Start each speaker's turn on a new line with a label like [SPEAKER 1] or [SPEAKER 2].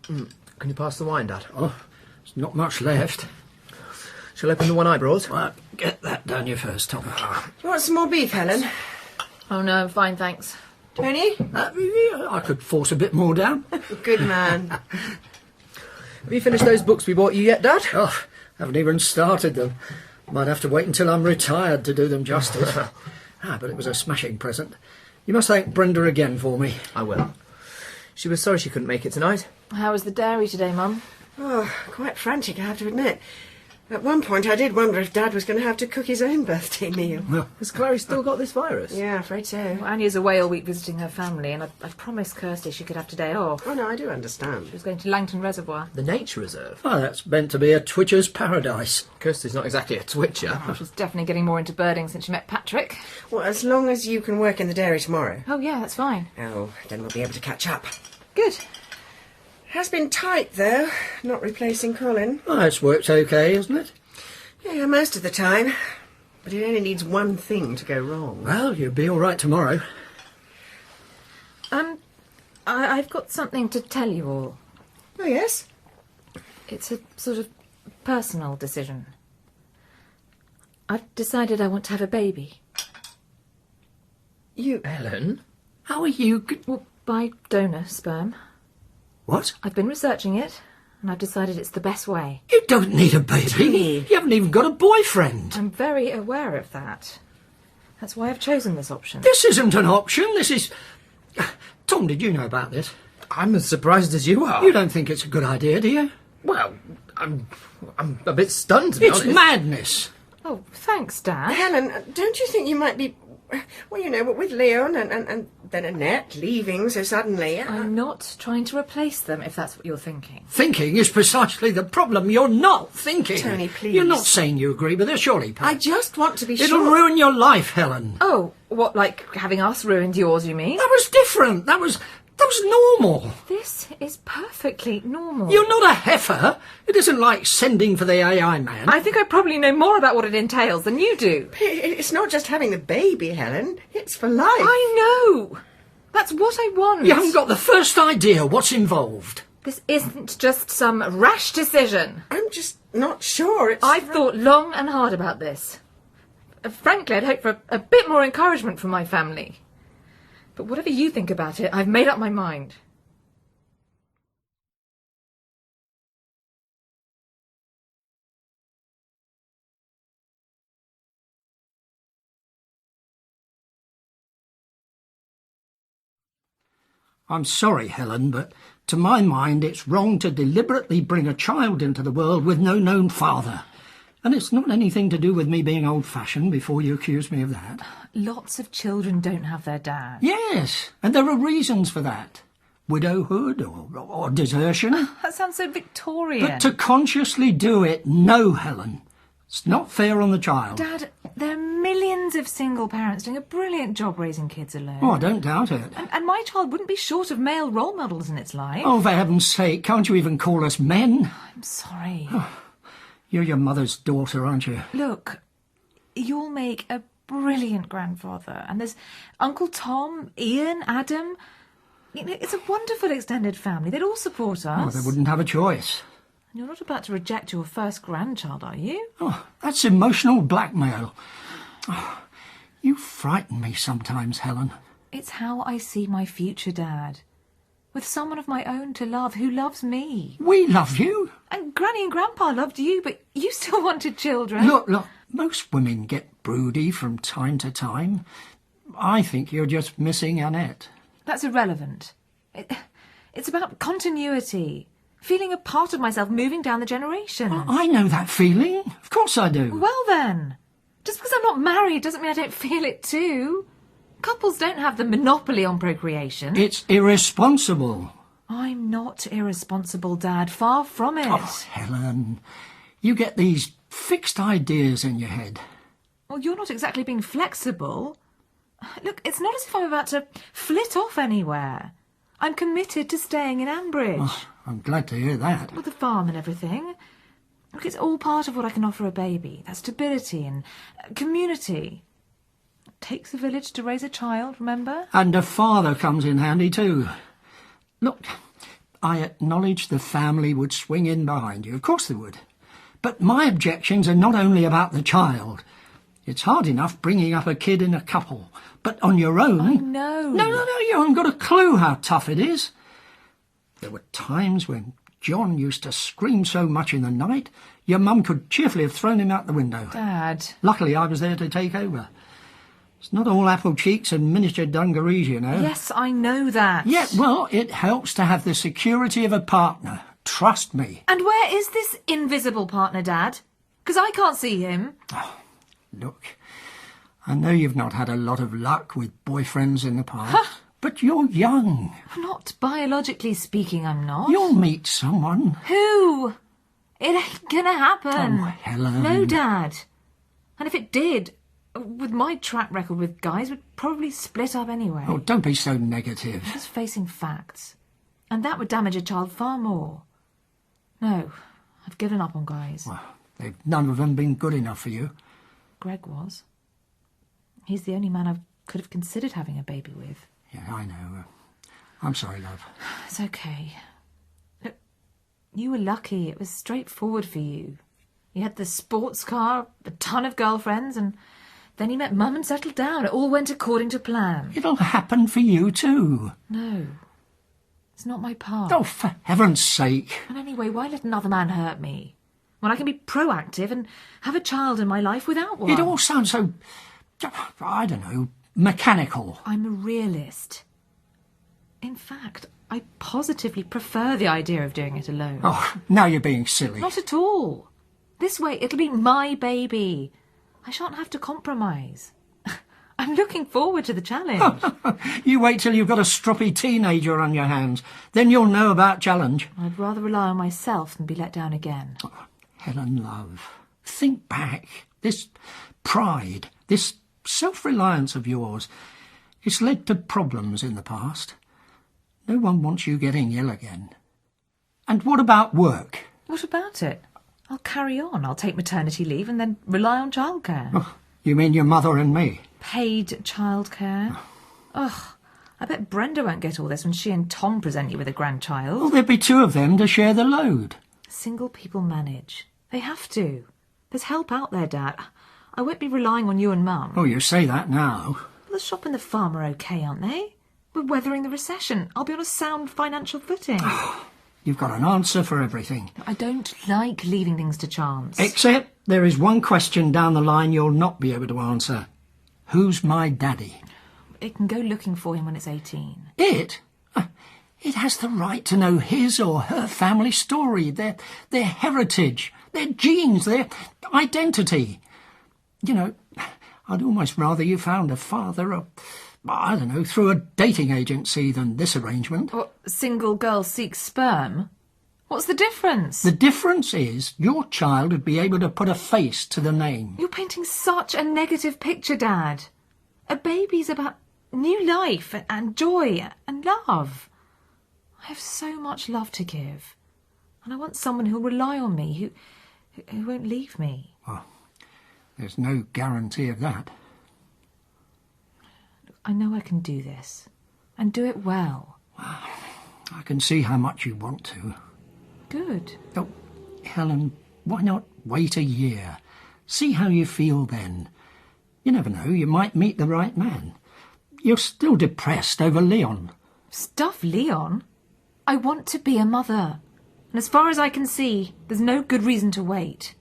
[SPEAKER 1] Can you pass the wine, Dad?
[SPEAKER 2] Oh, there's not much left.
[SPEAKER 1] Shall I open the one I brought?
[SPEAKER 2] Well, get that down you first, Tom.
[SPEAKER 3] Do you want some more beef, Helen?
[SPEAKER 4] Oh no, I'm fine, thanks.
[SPEAKER 3] Tony?
[SPEAKER 2] I could force a bit more down.
[SPEAKER 3] Good man.
[SPEAKER 1] Have you finished those books we bought you yet, Dad?
[SPEAKER 2] Oh, haven't even started them. Might have to wait until I'm retired to do them justice. But it was a smashing present. You must thank Brenda again for me.
[SPEAKER 1] I will. She was sorry she couldn't make it tonight.
[SPEAKER 4] How was the dairy today, Mum?
[SPEAKER 3] Oh, quite frantic, I have to admit. At one point I did wonder if Dad was going to have to cook his own birthday meal.
[SPEAKER 1] Has Clary still got this virus?
[SPEAKER 3] Yeah, afraid so.
[SPEAKER 4] Well, Annie's away all week visiting her family, and I've promised Kirsty she could have today off.
[SPEAKER 3] Oh, no, I do understand.
[SPEAKER 4] She was going to Langton Reservoir.
[SPEAKER 1] The nature reserve?
[SPEAKER 2] Oh, that's meant to be a twitcher's paradise.
[SPEAKER 1] Kirsty's not exactly a twitcher.
[SPEAKER 4] She's definitely getting more into birding since she met Patrick.
[SPEAKER 3] Well, as long as you can work in the dairy tomorrow.
[SPEAKER 4] Oh yeah, that's fine.
[SPEAKER 3] Oh, then we'll be able to catch up.
[SPEAKER 4] Good.
[SPEAKER 3] Has been tight, though, not replacing Colin.
[SPEAKER 2] Oh, it's worked okay, isn't it?
[SPEAKER 3] Yeah, most of the time. But it only needs one thing to go wrong.
[SPEAKER 2] Well, you'll be all right tomorrow.
[SPEAKER 4] I've got something to tell you all.
[SPEAKER 3] Oh, yes?
[SPEAKER 4] It's a sort of personal decision. I've decided I want to have a baby.
[SPEAKER 3] You...
[SPEAKER 1] Helen?
[SPEAKER 2] How are you...
[SPEAKER 4] Well, by donor sperm.
[SPEAKER 2] What?
[SPEAKER 4] I've been researching it, and I've decided it's the best way.
[SPEAKER 2] You don't need a baby. You haven't even got a boyfriend.
[SPEAKER 4] I'm very aware of that. That's why I've chosen this option.
[SPEAKER 2] This isn't an option. This is... Tom, did you know about this?
[SPEAKER 1] I'm as surprised as you are.
[SPEAKER 2] You don't think it's a good idea, do you?
[SPEAKER 1] Well, I'm a bit stunned, to be
[SPEAKER 2] It's
[SPEAKER 1] honest.
[SPEAKER 2] madness.
[SPEAKER 4] Oh, thanks, Dad.
[SPEAKER 3] Helen, don't you think you might be... Well, you know, with Leon and then Annette leaving so suddenly...
[SPEAKER 4] I'm not trying to replace them, if that's what you're thinking.
[SPEAKER 2] Thinking is precisely the problem. You're not thinking.
[SPEAKER 3] Tony, please.
[SPEAKER 2] You're not saying you agree with her, surely, Pat?
[SPEAKER 3] I just want to be
[SPEAKER 2] It'll
[SPEAKER 3] sure...
[SPEAKER 2] ruin your life, Helen.
[SPEAKER 4] Oh, what, like having us ruined yours, you mean?
[SPEAKER 2] That was different. That was normal.
[SPEAKER 4] This is perfectly normal.
[SPEAKER 2] You're not a heifer. It isn't like sending for the AI man.
[SPEAKER 4] I think I probably know more about what it entails than you do.
[SPEAKER 3] It's not just having the baby, Helen. It's for life.
[SPEAKER 4] I know. That's what I want.
[SPEAKER 2] You haven't got the first idea what's involved.
[SPEAKER 4] This isn't just some rash decision.
[SPEAKER 3] I'm just not sure.
[SPEAKER 4] I've thought long and hard about this. Frankly, I'd hoped for a bit more encouragement from my family. But whatever you think about it, I've made up my mind.
[SPEAKER 2] I'm sorry, Helen, but to my mind it's wrong to deliberately bring a child into the world with no known father. And it's not anything to do with me being old-fashioned before you accuse me of that.
[SPEAKER 4] Lots of children don't have their dad.
[SPEAKER 2] Yes, and there are reasons for that. Widowhood or desertion.
[SPEAKER 4] That sounds so Victorian.
[SPEAKER 2] But to consciously do it, no, Helen. It's not fair on the child.
[SPEAKER 4] Dad, there are millions of single parents doing a brilliant job raising kids alone.
[SPEAKER 2] Oh, I don't doubt it.
[SPEAKER 4] And my child wouldn't be short of male role models in its life.
[SPEAKER 2] Oh, for heaven's sake, can't you even call us men?
[SPEAKER 4] I'm sorry.
[SPEAKER 2] You're your mother's daughter, aren't you?
[SPEAKER 4] Look, you'll make a brilliant grandfather. And there's Uncle Tom, Ian, Adam. You know, it's a wonderful extended family. They'd all support us.
[SPEAKER 2] Oh, they wouldn't have a choice.
[SPEAKER 4] You're not about to reject your first grandchild, are you?
[SPEAKER 2] Oh, that's emotional blackmail. Oh, you frighten me sometimes, Helen.
[SPEAKER 4] It's how I see my future dad. With someone of my own to love who loves me.
[SPEAKER 2] We love you.
[SPEAKER 4] And Granny and Grandpa loved you, but you still wanted children.
[SPEAKER 2] Look, most women get broody from time to time. I think you're just missing Annette.
[SPEAKER 4] That's irrelevant. It's about continuity. Feeling a part of myself moving down the generations.
[SPEAKER 2] Well, I know that feeling. Of course I do.
[SPEAKER 4] Well then, just because I'm not married doesn't mean I don't feel it too. Couples don't have the monopoly on procreation.
[SPEAKER 2] It's irresponsible.
[SPEAKER 4] I'm not irresponsible, Dad. Far from it.
[SPEAKER 2] Oh, Helen, you get these fixed ideas in your head.
[SPEAKER 4] Well, you're not exactly being flexible. Look, it's not as if I'm about to flit off anywhere. I'm committed to staying in Ambridge.
[SPEAKER 2] Oh, I'm glad to hear that.
[SPEAKER 4] With the farm and everything. Look, it's all part of what I can offer a baby. That stability and community. It takes a village to raise a child, remember?
[SPEAKER 2] And a father comes in handy too. Look, I acknowledge the family would swing in behind you. Of course they would. But my objections are not only about the child. It's hard enough bringing up a kid in a couple, but on your own...
[SPEAKER 4] I know.
[SPEAKER 2] No, you haven't got a clue how tough it is. There were times when John used to scream so much in the night, your mum could cheerfully have thrown him out the window.
[SPEAKER 4] Dad.
[SPEAKER 2] Luckily, I was there to take over. It's not all apple cheeks and miniature dungarees, you know.
[SPEAKER 4] Yes, I know that.
[SPEAKER 2] Yeah, well, it helps to have the security of a partner. Trust me.
[SPEAKER 4] And where is this invisible partner, Dad? Because I can't see him.
[SPEAKER 2] Look, I know you've not had a lot of luck with boyfriends in the past, but you're young.
[SPEAKER 4] Not biologically speaking, I'm not.
[SPEAKER 2] You'll meet someone.
[SPEAKER 4] Who? It ain't gonna happen.
[SPEAKER 2] Oh, Helen.
[SPEAKER 4] No, Dad. And if it did, with my track record with guys, we'd probably split up anyway.
[SPEAKER 2] Oh, don't be so negative.
[SPEAKER 4] Just facing facts. And that would damage a child far more. No, I've given up on guys.
[SPEAKER 2] Well, none of them been good enough for you.
[SPEAKER 4] Greg was. He's the only man I could have considered having a baby with.
[SPEAKER 2] Yeah, I know. I'm sorry, love.
[SPEAKER 4] It's okay. Look, you were lucky. It was straightforward for you. You had the sports car, a ton of girlfriends, and then you met Mum and settled down. It all went according to plan.
[SPEAKER 2] It'll happen for you too.
[SPEAKER 4] No. It's not my part.
[SPEAKER 2] Oh, for heaven's sake.
[SPEAKER 4] And anyway, why let another man hurt me? When I can be proactive and have a child in my life without one.
[SPEAKER 2] It all sounds so, I don't know, mechanical.
[SPEAKER 4] I'm a realist. In fact, I positively prefer the idea of doing it alone.
[SPEAKER 2] Oh, now you're being silly.
[SPEAKER 4] Not at all. This way, it'll be my baby. I shan't have to compromise. I'm looking forward to the challenge.
[SPEAKER 2] You wait till you've got a stroppy teenager on your hands. Then you'll know about challenge.
[SPEAKER 4] I'd rather rely on myself than be let down again.
[SPEAKER 2] Helen, love, think back. This pride, this self-reliance of yours, it's led to problems in the past. No one wants you getting ill again. And what about work?
[SPEAKER 4] What about it? I'll carry on. I'll take maternity leave and then rely on childcare.
[SPEAKER 2] Oh, you mean your mother and me?
[SPEAKER 4] Paid childcare? Ugh, I bet Brenda won't get all this when she and Tom present you with a grandchild.
[SPEAKER 2] Well, there'd be two of them to share the load.
[SPEAKER 4] Single people manage. They have to. There's help out there, Dad. I won't be relying on you and Mum.
[SPEAKER 2] Oh, you say that now.
[SPEAKER 4] Well, the shop and the farm are okay, aren't they? We're weathering the recession. I'll be on a sound financial footing.
[SPEAKER 2] You've got an answer for everything.
[SPEAKER 4] I don't like leaving things to chance.
[SPEAKER 2] Except there is one question down the line you'll not be able to answer. Who's my daddy?
[SPEAKER 4] It can go looking for him when it's 18.
[SPEAKER 2] It? It has the right to know his or her family story, their heritage, their genes, their identity. You know, I'd almost rather you found a father, I don't know, through a dating agency than this arrangement.
[SPEAKER 4] What, single girl seeks sperm? What's the difference?
[SPEAKER 2] The difference is your child would be able to put a face to the name.
[SPEAKER 4] You're painting such a negative picture, Dad. A baby's about new life and joy and love. I have so much love to give. And I want someone who'll rely on me, who won't leave me.
[SPEAKER 2] Well, there's no guarantee of that.
[SPEAKER 4] I know I can do this. And do it well.
[SPEAKER 2] I can see how much you want to.
[SPEAKER 4] Good.
[SPEAKER 2] Oh, Helen, why not wait a year? See how you feel then. You never know, you might meet the right man. You're still depressed over Leon.
[SPEAKER 4] Stuff Leon? I want to be a mother. And as far as I can see, there's no good reason to wait.